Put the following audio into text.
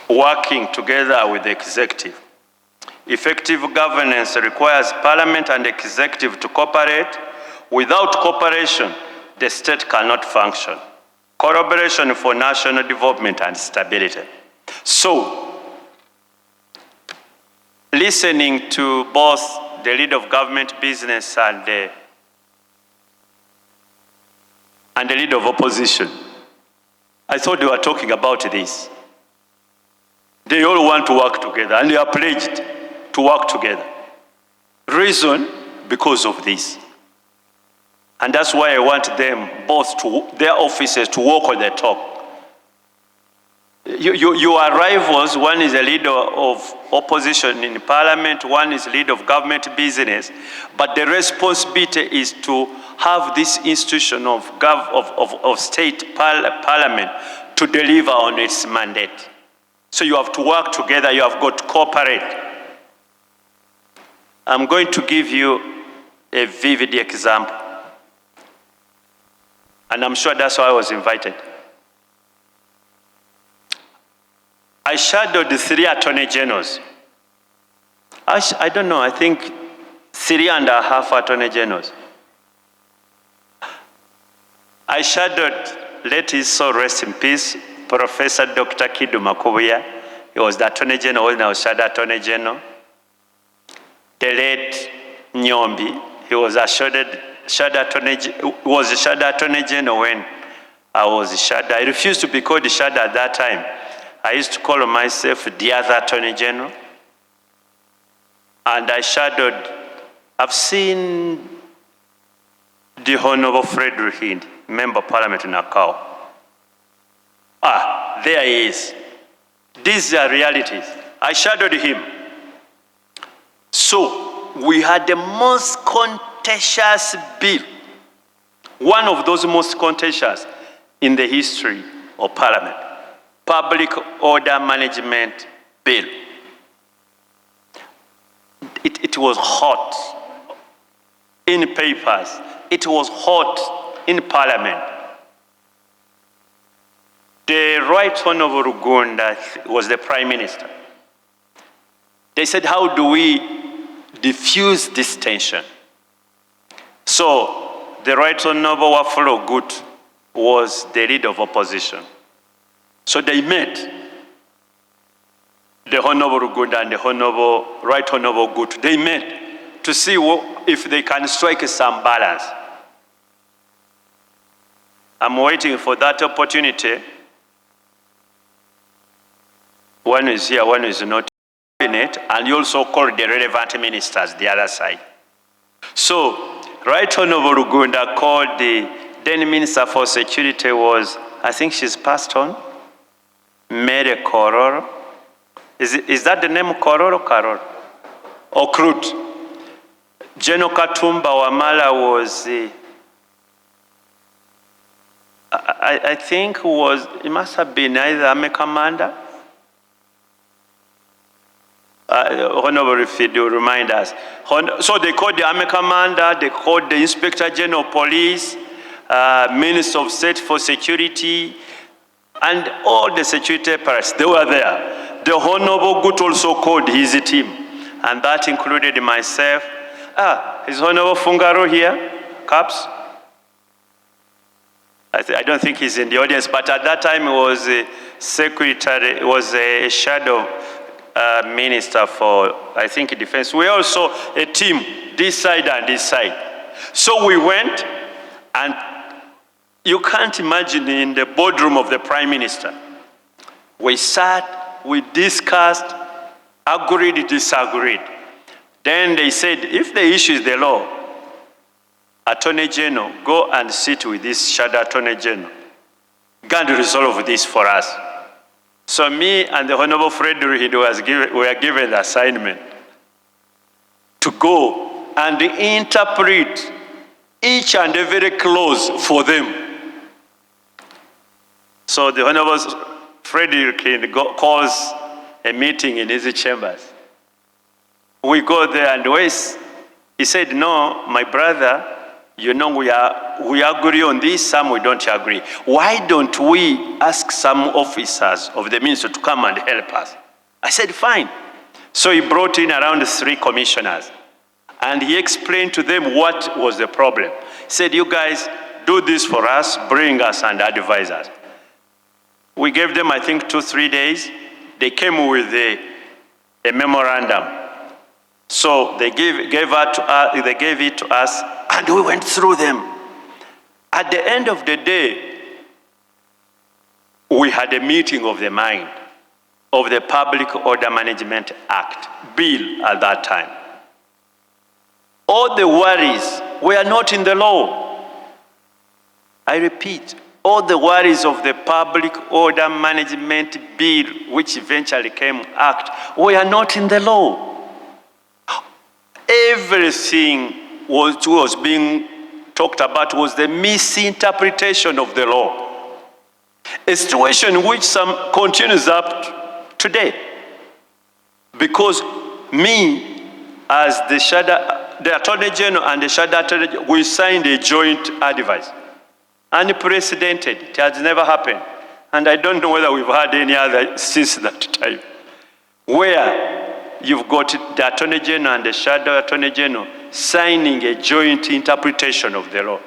working together with the executive. Effective governance requires Parliament and executive to cooperate. Without cooperation, the state cannot function. Collaboration for national development and stability. So, listening to both the leader of government business and the leader of opposition, I thought they were talking about this. They all want to work together, and they are pledged to work together. Reason, because of this. And that's why I want them both to, their officers, to walk on the talk. Your rivals, one is a leader of opposition in Parliament, one is leader of government business, but the responsibility is to have this institution of state parliament to deliver on its mandate. So you have to work together, you have got to cooperate. I'm going to give you a vivid example. And I'm sure that's why I was invited. I shadowed 3 attorney generals. I don't know, I think 3.5 attorney generals. I shadowed, let his soul rest in peace, Professor Dr. Kidu Makubuya. He was the attorney general when I was shadow attorney general. The late Nyombi, he was a shadow attorney general when I was shadow. I refused to be called the shadow at that time. I used to call myself the other attorney general. And I shadowed, I've seen the Honorable Frederick Hindi, Member of Parliament in Akau. Ah, there he is. These are realities. I shadowed him. So, we had the most contentious bill, one of those most contentious in the history of Parliament, Public Order Management Bill. It was hot in papers. It was hot in Parliament. The Right Honorable Rugunda was the Prime Minister. They said, how do we diffuse this tension? So, the Right Honorable Wafula Ogut was the leader of opposition. So they met, the Honorable Rugunda and the Right Honorable Ogut. They met to see if they can strike some balance. I'm waiting for that opportunity. One is here, one is not in it, and you also call the relevant ministers the other side. So, Right Honorable Rugunda called the then Minister for Security was, I think she's passed on, Mary Kororo. Is that the name Kororo? Karoro? Or Krut? General Katumba Wamala was, I think it must have been either Army Commander. Honorable, if you remind us. So they called the Army Commander, they called the Inspector General of Police, Minister of State for Security, and all the security apparatus, they were there. The Honorable Gut also called his team, and that included myself. Is Honorable Fungaro here? Caps? I don't think he's in the audience, but at that time he was a secretary, he was a shadow minister for, I think, defense. We also a team, this side and this side. So we went, and you can't imagine in the boardroom of the Prime Minister. We sat, we discussed, agreed, disagreed. Then they said, if the issue is the law, Attorney General, go and sit with this shadow Attorney General. Go and resolve this for us. So me and the Honorable Frederick were given the assignment to go and interpret each and every clause for them. So the Honorable Frederick calls a meeting in his chambers. We go there and he said, no, my brother, you know, we agree on this, some we don't agree. Why don't we ask some officers of the ministry to come and help us? I said, fine. So he brought in around 3 commissioners, and he explained to them what was the problem. He said, you guys, do this for us, bring us and advise us. We gave them, I think, 2-3 days. They came with a memorandum. So they gave it to us, and we went through them. At the end of the day, we had a meeting of the mind of the Public Order Management Act bill at that time. All the worries were not in the law. I repeat, all the worries of the Public Order Management Bill, which eventually came Act, were not in the law. Everything was being talked about was the misinterpretation of the law. A situation which some continues up today. Because me, as the Attorney General and the Shadow Attorney General, we signed a joint advice. Unprecedented, it has never happened. And I don't know whether we've had any other since that time. Where you've got the Attorney General and the Shadow Attorney General signing a joint interpretation of the law.